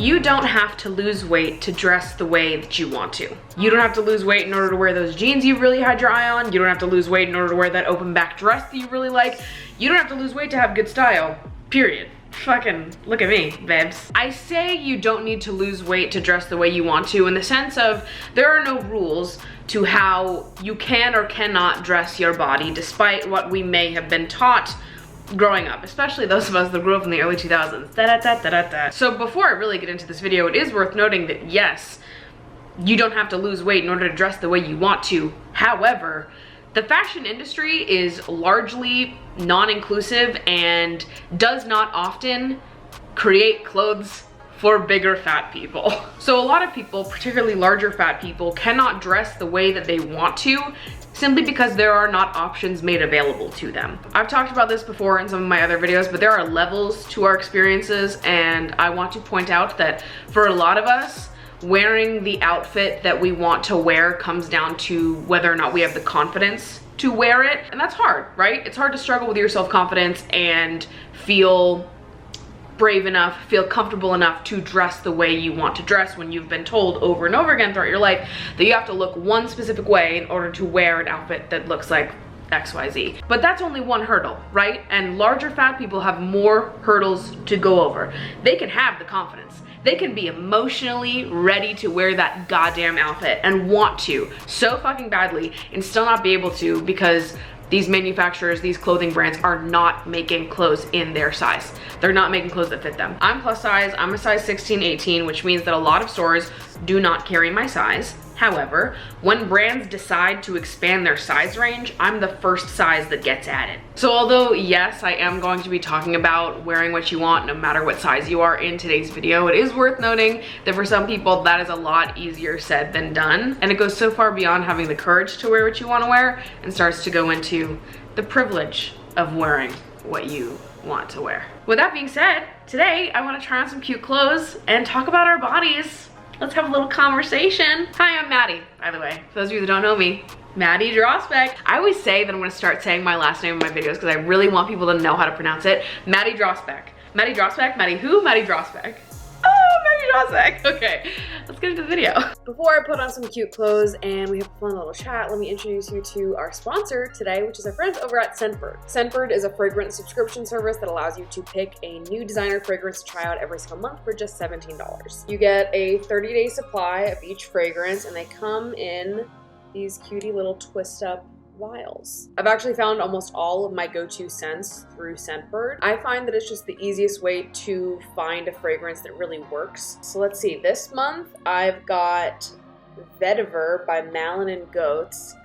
You don't have to lose weight to dress the way that you want to. You don't have to lose weight in order to wear those jeans you really had your eye on. You don't have to lose weight in order to wear that open back dress that you really like. You don't have to lose weight to have good style, period. Fucking look at me, babes. I say you don't need to lose weight to dress the way you want to, in the sense of there are no rules to how you can or cannot dress your body, despite what we may have been taught growing up, especially those of us that grew up in the early 2000s. So before I really get into this video, it is worth noting that yes, you don't have to lose weight in order to dress the way you want to. However, the fashion industry is largely non-inclusive and does not often create clothes for bigger fat people. So a lot of people, particularly larger fat people, cannot dress the way that they want to simply because there are not options made available to them. I've talked about this before in some of my other videos, but there are levels to our experiences, and I want to point out that for a lot of us, wearing the outfit that we want to wear comes down to whether or not we have the confidence to wear it. And that's hard, right? It's hard to struggle with your self-confidence and feel brave enough, feel comfortable enough to dress the way you want to dress when you've been told over and over again throughout your life that you have to look one specific way in order to wear an outfit that looks like XYZ. But that's only one hurdle, right? And larger fat people have more hurdles to go over. They can have the confidence. They can be emotionally ready to wear that goddamn outfit and want to so fucking badly and still not be able to because these manufacturers, these clothing brands are not making clothes in their size. They're not making clothes that fit them. I'm plus size, I'm a size 16, 18, which means that a lot of stores do not carry my size. However, when brands decide to expand their size range, I'm the first size that gets added. So although yes, I am going to be talking about wearing what you want no matter what size you are in today's video, it is worth noting that for some people that is a lot easier said than done. And it goes so far beyond having the courage to wear what you want to wear and starts to go into the privilege of wearing what you want to wear. With that being said, today I want to try on some cute clothes and talk about our bodies. Let's have a little conversation. Hi, I'm Maddie, by the way. For those of you that don't know me, Maddie Dragsbaek. I always say that I'm gonna start saying my last name in my videos because I really want people to know how to pronounce it. Maddie Dragsbaek. Maddie Dragsbaek? Maddie who? Maddie Dragsbaek. Oh, Maddie Dragsbaek. Okay, let's get into the video. Before I put on some cute clothes and we have a fun little chat, let me introduce you to our sponsor today, which is our friends over at Scentbird. Scentbird is a fragrance subscription service that allows you to pick a new designer fragrance to try out every single month for just $17. You get a 30-day supply of each fragrance, and they come in these cutie little twist up vials. I've actually found almost all of my go-to scents through Scentbird. I find that it's just the easiest way to find a fragrance that really works. So let's see, this month I've got Vetiver by Malin & Goetz.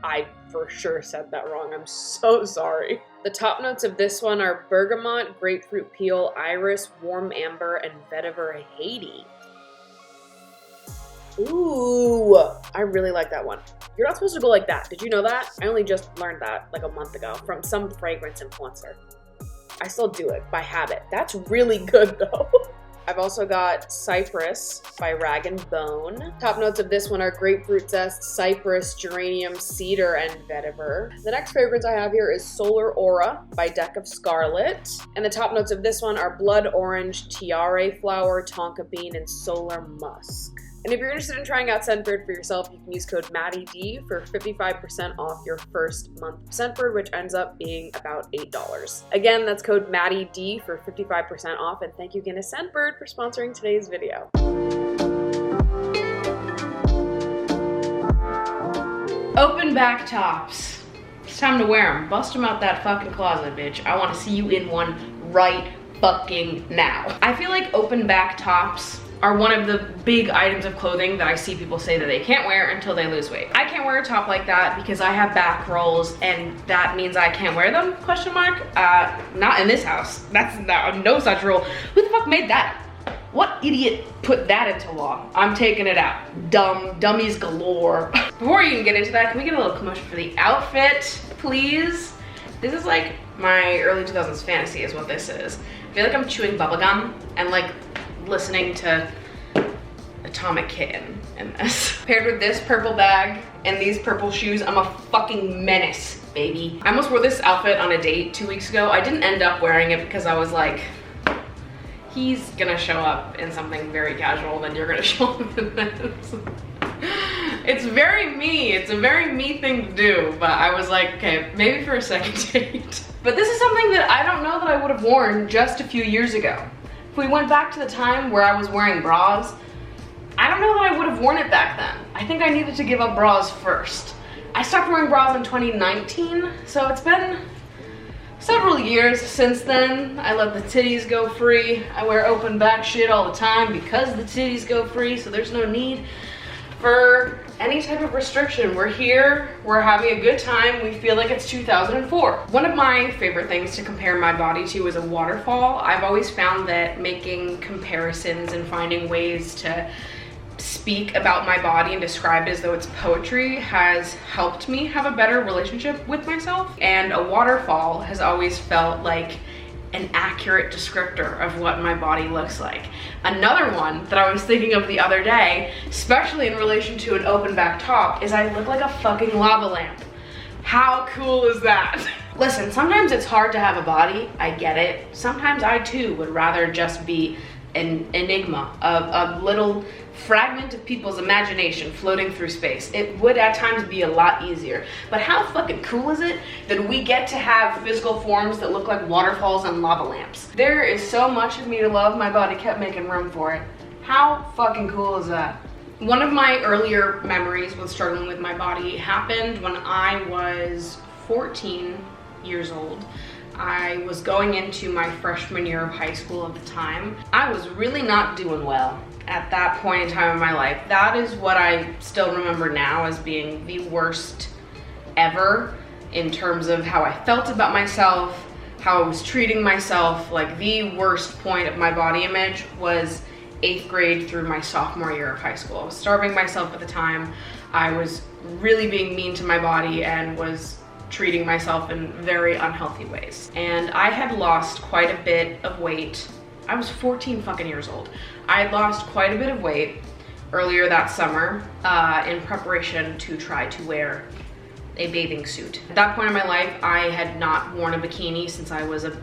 I for sure said that wrong, I'm so sorry. The top notes of this one are bergamot, grapefruit peel, iris, warm amber, and Vetiver Haiti. Ooh, I really like that one. You're not supposed to go like that. Did you know that? I only just learned that like a month ago from some fragrance influencer. I still do it by habit. That's really good though. I've also got Cypress by Rag & Bone. Top notes of this one are grapefruit zest, cypress, geranium, cedar, and vetiver. The next fragrance I have here is Solar Aura by Deck of Scarlet. And the top notes of this one are blood orange, tiare flower, tonka bean, and solar musk. And if you're interested in trying out Scentbird for yourself, you can use code MaddieD for 55% off your first month of Scentbird, which ends up being about $8. Again, that's code MaddieD for 55% off, and thank you again to Scentbird for sponsoring today's video. Open back tops. It's time to wear them. Bust them out that fucking closet, bitch. I want to see you in one right fucking now. I feel like open back tops are one of the big items of clothing that I see people say that they can't wear until they lose weight. I can't wear a top like that because I have back rolls, and that means I can't wear them, question mark? Not in this house. That's no such rule. Who the fuck made that? What idiot put that into law? I'm taking it out. Dummies galore. Before you even get into that, can we get a little commotion for the outfit, please? This is like my early 2000s fantasy is what this is. I feel like I'm chewing bubblegum and like listening to Atomic Kitten in this. Paired with this purple bag and these purple shoes, I'm a fucking menace, baby. I almost wore this outfit on a date 2 weeks ago. I didn't end up wearing it because I was like, he's gonna show up in something very casual, then you're gonna show up in this. It's very me. It's a very me thing to do, but I was like, okay, maybe for a second date. But this is something that I don't know that I would have worn just a few years ago. If we went back to the time where I was wearing bras, I don't know that I would have worn it back then. I think I needed to give up bras first. I stopped wearing bras in 2019, so it's been several years since then. I let the titties go free. I wear open back shit all the time because the titties go free, so there's no need for any type of restriction. We're here, we're having a good time, we feel like it's 2004. One of my favorite things to compare my body to is a waterfall. I've always found that making comparisons and finding ways to speak about my body and describe it as though it's poetry has helped me have a better relationship with myself. And a waterfall has always felt like an accurate descriptor of what my body looks like. Another one that I was thinking of the other day, especially in relation to an open back top, is I look like a fucking lava lamp. How cool is that? Listen, sometimes it's hard to have a body, I get it. Sometimes I too would rather just be an enigma, a little fragment of people's imagination floating through space. It would at times be a lot easier. But how fucking cool is it that we get to have physical forms that look like waterfalls and lava lamps? There is so much of me to love, my body kept making room for it. How fucking cool is that? One of my earlier memories with struggling with my body happened when I was 14 years old. I was going into my freshman year of high school at the time. I was really not doing well at that point in time in my life. That is what I still remember now as being the worst ever in terms of how I felt about myself, how I was treating myself. Like, the worst point of my body image was 8th grade through my sophomore year of high school. I was starving myself at the time. I was really being mean to my body and was treating myself in very unhealthy ways. And I had lost quite a bit of weight. I was 14 fucking years old. I had lost quite a bit of weight earlier that summer in preparation to try to wear a bathing suit. At that point in my life, I had not worn a bikini since I was a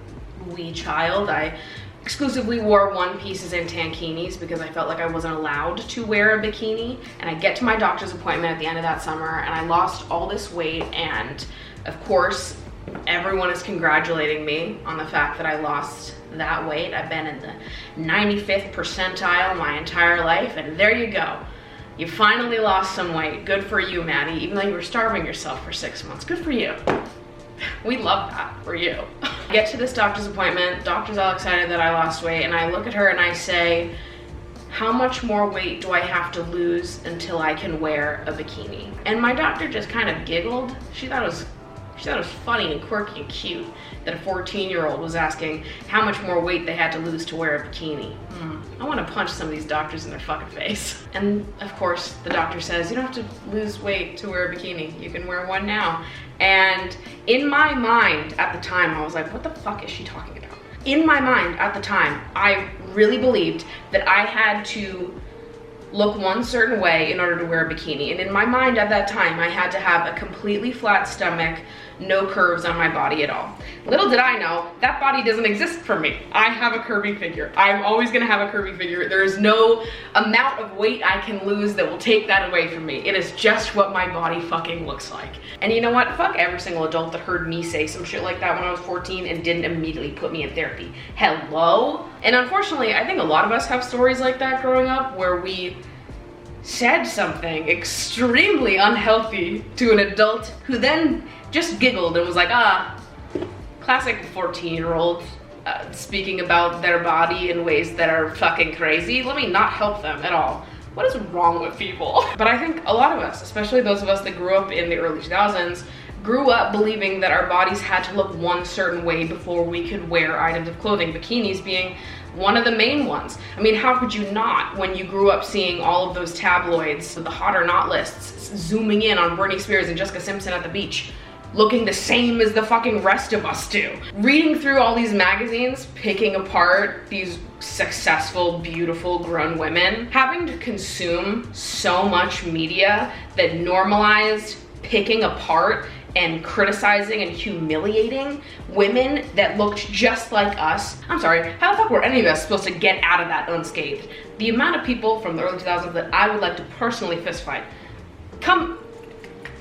wee child. I exclusively wore one pieces and tankinis because I felt like I wasn't allowed to wear a bikini. And I get to my doctor's appointment at the end of that summer and I lost all this weight, and of course, everyone is congratulating me on the fact that I lost that weight. I've been in the 95th percentile my entire life, and there you go. You finally lost some weight. Good for you, Maddie, even though you were starving yourself for 6 months. Good for you. We love that for you. I get to this doctor's appointment, doctor's all excited that I lost weight, and I look at her and I say, how much more weight do I have to lose until I can wear a bikini? And my doctor just kind of giggled. She thought it was funny and quirky and cute that a 14-year-old was asking how much more weight they had to lose to wear a bikini. I want to punch some of these doctors in their fucking face. And of course, the doctor says, you don't have to lose weight to wear a bikini. You can wear one now. And in my mind at the time, I was like, what the fuck is she talking about? In my mind at the time, I really believed that I had to look one certain way in order to wear a bikini. And in my mind at that time, I had to have a completely flat stomach, no curves on my body at all. Little did I know, that body doesn't exist for me. I have a curvy figure. I'm always gonna have a curvy figure. There is no amount of weight I can lose that will take that away from me. It is just what my body fucking looks like. And you know what? Fuck every single adult that heard me say some shit like that when I was 14 and didn't immediately put me in therapy. Hello? And unfortunately, I think a lot of us have stories like that growing up where we said something extremely unhealthy to an adult who then just giggled and was like, classic 14-year-old speaking about their body in ways that are fucking crazy. Let me not help them at all. What is wrong with people? But I think a lot of us, especially those of us that grew up in the early 2000s, grew up believing that our bodies had to look one certain way before we could wear items of clothing, bikinis being one of the main ones. I mean, how could you not when you grew up seeing all of those tabloids, the hot or not lists, zooming in on Britney Spears and Jessica Simpson at the beach, looking the same as the fucking rest of us do. Reading through all these magazines, picking apart these successful, beautiful, grown women, having to consume so much media that normalized picking apart and criticizing and humiliating women that looked just like us. I'm sorry, how the fuck were any of us supposed to get out of that unscathed? The amount of people from the early 2000s that I would like to personally fist fight. Come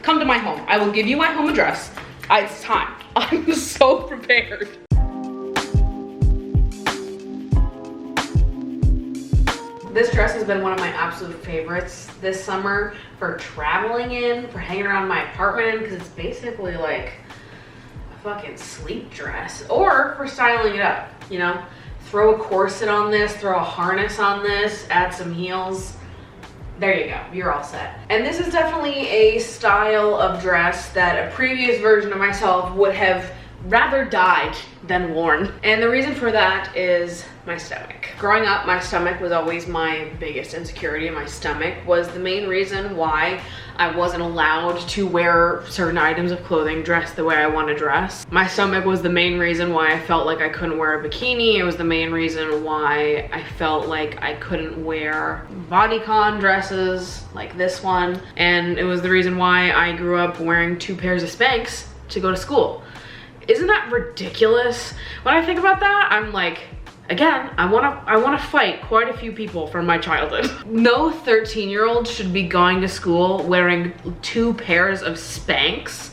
to my home. I will give you my home address. It's time. I'm so prepared. This dress has been one of my absolute favorites this summer for traveling in, for hanging around my apartment, because it's basically like a fucking sleep dress, or for styling it up, you know? Throw a corset on this, throw a harness on this, add some heels. There you go, you're all set. And this is definitely a style of dress that a previous version of myself would have rather died than worn. And the reason for that is my stomach. Growing up, my stomach was always my biggest insecurity, and my stomach was the main reason why I wasn't allowed to wear certain items of clothing, dress the way I want to dress. My stomach was the main reason why I felt like I couldn't wear a bikini. It was the main reason why I felt like I couldn't wear bodycon dresses like this one. And it was the reason why I grew up wearing 2 pairs of Spanx to go to school. Isn't that ridiculous? When I think about that, I'm like, again, I wanna fight quite a few people from my childhood. No 13-year-old should be going to school wearing 2 pairs of Spanx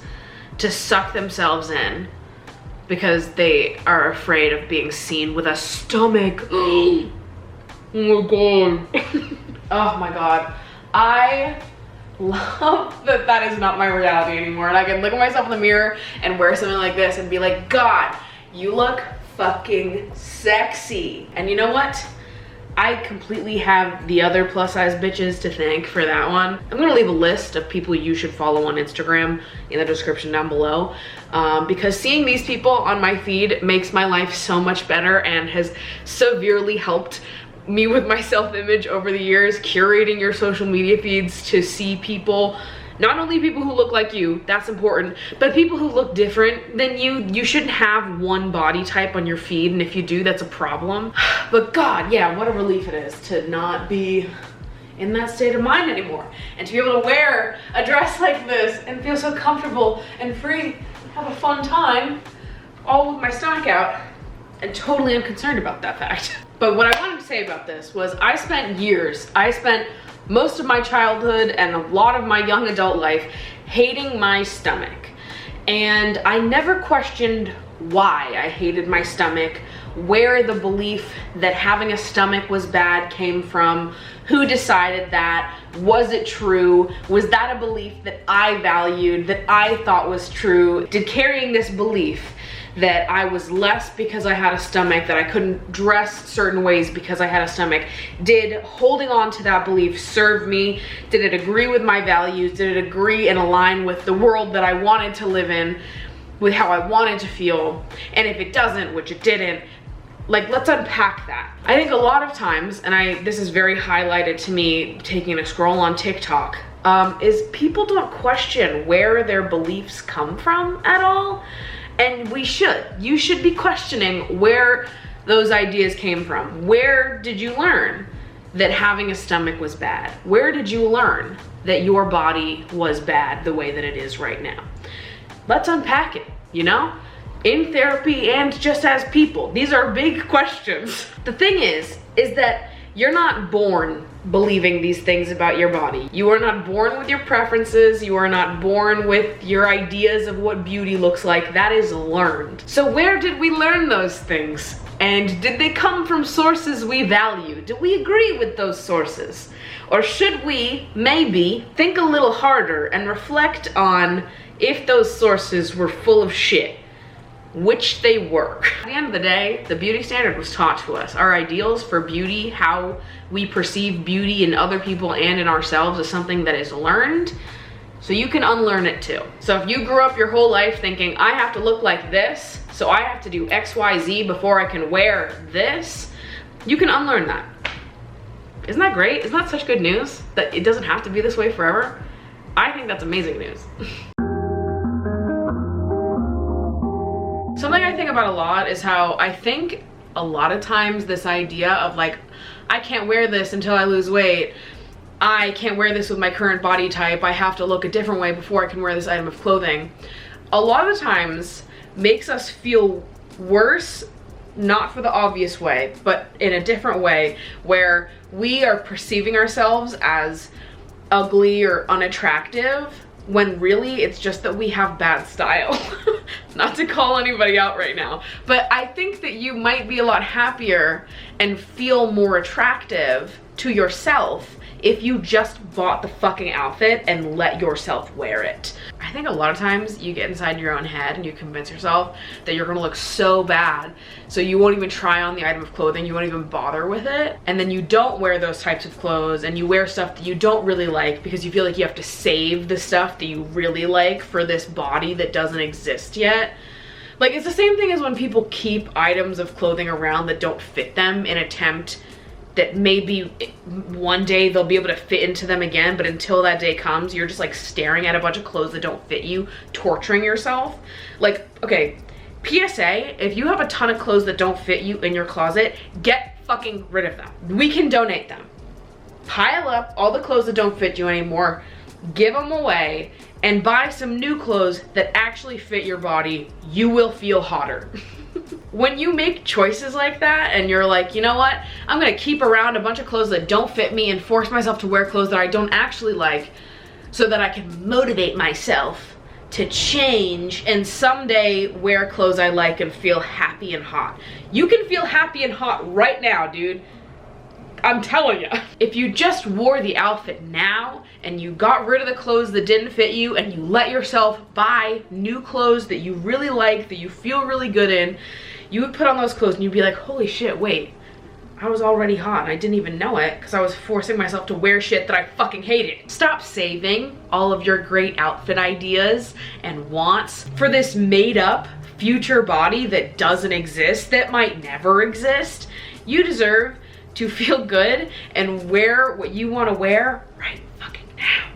to suck themselves in because they are afraid of being seen with a stomach. Oh my god. Oh my god. I love that that is not my reality anymore, and I can look at myself in the mirror and wear something like this and be like, God, you look fucking sexy. And you know what? I completely have the other plus size bitches to thank for that one. I'm gonna leave a list of people you should follow on Instagram in the description down below, because seeing these people on my feed makes my life so much better and has severely helped me with my self-image over the years. Curating your social media feeds to see people, not only people who look like you, that's important, but people who look different than you. You shouldn't have one body type on your feed, and if you do, that's a problem. But God, yeah, what a relief it is to not be in that state of mind anymore, and to be able to wear a dress like this and feel so comfortable and free, have a fun time, all with my stomach out, and totally unconcerned about that fact. But what I wanted to say about this was I spent most of my childhood and a lot of my young adult life hating my stomach. And I never questioned why I hated my stomach, where the belief that having a stomach was bad came from, who decided that, was it true, was that a belief that I valued, that I thought was true? Did carrying this belief that I was less because I had a stomach, that I couldn't dress certain ways because I had a stomach, did holding on to that belief serve me? Did it agree with my values? Did it agree and align with the world that I wanted to live in, with how I wanted to feel? And if it doesn't, which it didn't, like, let's unpack that. I think a lot of times, and this is very highlighted to me taking a scroll on TikTok, is people don't question where their beliefs come from at all. And we should. You should be questioning where those ideas came from. Where did you learn that having a stomach was bad? Where did you learn that your body was bad the way that it is right now? Let's unpack it, you know? In therapy and just as people. These are big questions. The thing is that you're not born believing these things about your body. You are not born with your preferences. You are not born with your ideas of what beauty looks like. That is learned. So where did we learn those things? And did they come from sources we value? Do we agree with those sources? Or should we maybe think a little harder and reflect on if those sources were full of shit? Which they were. At the end of the day, the beauty standard was taught to us. Our ideals for beauty, how we perceive beauty in other people and in ourselves, is something that is learned. So you can unlearn it too. So if you grew up your whole life thinking, I have to look like this, so I have to do XYZ before I can wear this, you can unlearn that. Isn't that great? Isn't that such good news? That it doesn't have to be this way forever? I think that's amazing news. Something I think about a lot is how I think a lot of times this idea of like, I can't wear this until I lose weight, I can't wear this with my current body type, I have to look a different way before I can wear this item of clothing. a lot of the times makes us feel worse, not for the obvious way, but in a different way, where we are perceiving ourselves as ugly or unattractive, when really it's just that we have bad style. Not to call anybody out right now, but I think that you might be a lot happier and feel more attractive to yourself if you just bought the fucking outfit and let yourself wear it. I think a lot of times you get inside your own head and you convince yourself that you're gonna look so bad, so you won't even try on the item of clothing, you won't even bother with it, and then you don't wear those types of clothes and you wear stuff that you don't really like because you feel like you have to save the stuff that you really like for this body that doesn't exist yet. Like, it's the same thing as when people keep items of clothing around that don't fit them in attempt that maybe one day they'll be able to fit into them again, but until that day comes, you're just like staring at a bunch of clothes that don't fit you, torturing yourself. Like, okay, PSA, if you have a ton of clothes that don't fit you in your closet, get fucking rid of them. We can donate them. Pile up all the clothes that don't fit you anymore, give them away, and buy some new clothes that actually fit your body. You will feel hotter. When you make choices like that and you're like, you know what, I'm gonna keep around a bunch of clothes that don't fit me and force myself to wear clothes that I don't actually like so that I can motivate myself to change and someday wear clothes I like and feel happy and hot. You can feel happy and hot right now, dude. I'm telling you. If you just wore the outfit now and you got rid of the clothes that didn't fit you and you let yourself buy new clothes that you really like, that you feel really good in, you would put on those clothes and you'd be like, holy shit, wait, I was already hot and I didn't even know it because I was forcing myself to wear shit that I fucking hated. Stop saving all of your great outfit ideas and wants for this made up future body that doesn't exist, that might never exist. You deserve to feel good and wear what you want to wear right fucking now.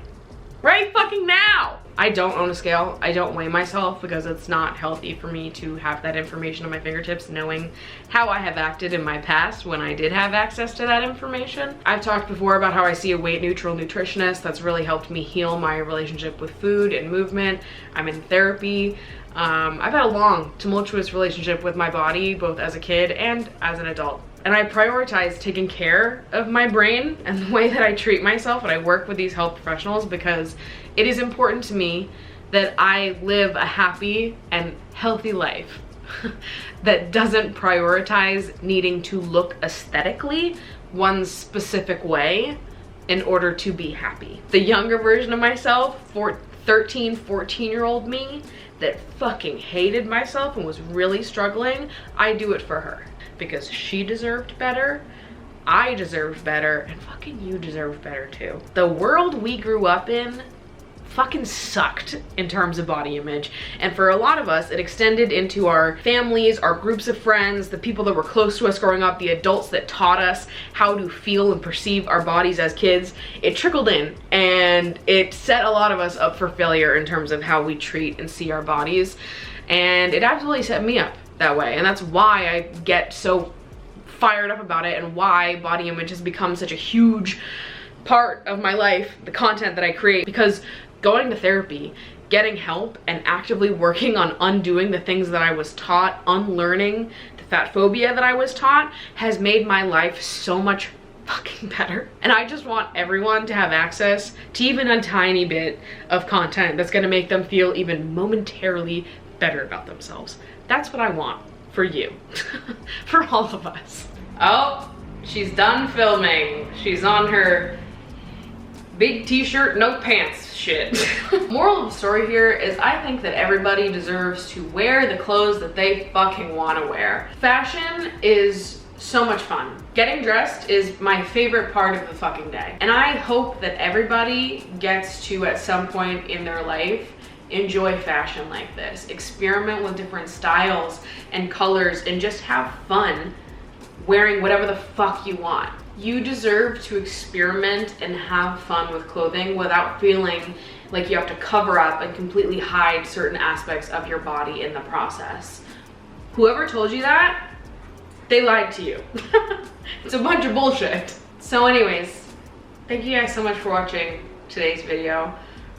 Right fucking now! I don't own a scale. I don't weigh myself because it's not healthy for me to have that information on my fingertips, knowing how I have acted in my past when I did have access to that information. I've talked before about how I see a weight neutral nutritionist that's really helped me heal my relationship with food and movement. I'm in therapy. I've had a long, tumultuous relationship with my body, both as a kid and as an adult. And I prioritize taking care of my brain and the way that I treat myself when I work with these health professionals, because it is important to me that I live a happy and healthy life that doesn't prioritize needing to look aesthetically one specific way in order to be happy. The younger version of myself, 13, 14-year-old me, that fucking hated myself and was really struggling, I do it for her. Because she deserved better, I deserved better, and fucking you deserve better too. The world we grew up in fucking sucked in terms of body image, and for a lot of us it extended into our families, our groups of friends, the people that were close to us growing up, the adults that taught us how to feel and perceive our bodies as kids. It trickled in and it set a lot of us up for failure in terms of how we treat and see our bodies, and it absolutely set me up that way. And that's why I get so fired up about it and why body image has become such a huge part of my life, the content that I create, because going to therapy, getting help, and actively working on undoing the things that I was taught, unlearning the fat phobia that I was taught, has made my life so much fucking better. And I just want everyone to have access to even a tiny bit of content that's gonna make them feel even momentarily better about themselves. That's what I want for you, for all of us. Oh, she's done filming. She's on her big t-shirt, no pants shit. Moral of the story here is I think that everybody deserves to wear the clothes that they fucking want to wear. Fashion is so much fun. Getting dressed is my favorite part of the fucking day. And I hope that everybody gets to, at some point in their life, enjoy fashion like this. Experiment with different styles and colors and just have fun wearing whatever the fuck you want. You deserve to experiment and have fun with clothing without feeling like you have to cover up and completely hide certain aspects of your body in the process. Whoever told you that, they lied to you. It's a bunch of bullshit. So anyways, thank you guys so much for watching today's video.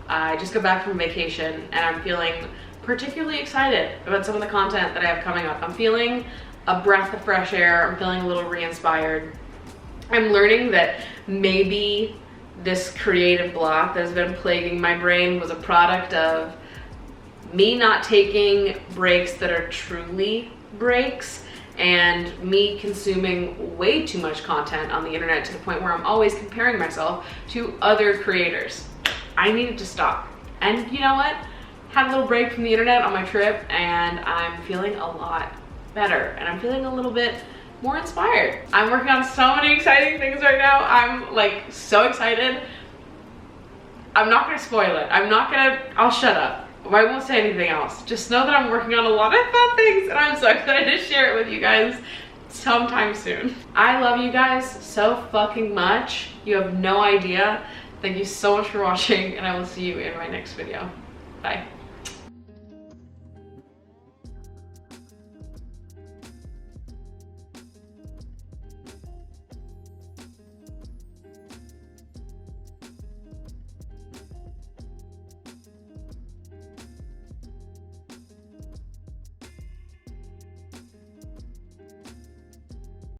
I just got back from vacation and I'm feeling particularly excited about some of the content that I have coming up. I'm feeling a breath of fresh air. I'm feeling a little re-inspired. I'm learning that maybe this creative block that has been plaguing my brain was a product of me not taking breaks that are truly breaks, and me consuming way too much content on the internet to the point where I'm always comparing myself to other creators. I needed to stop. And you know what? Had a little break from the internet on my trip, and I'm feeling a lot better, and I'm feeling a little bit more inspired. I'm working on so many exciting things right now. I'm like so excited. I'm not gonna spoil it. I'll shut up. I won't say anything else. Just know that I'm working on a lot of fun things, and I'm so excited to share it with you guys sometime soon. I love you guys so fucking much. You have no idea. Thank you so much for watching, and I will see you in my next video. Bye.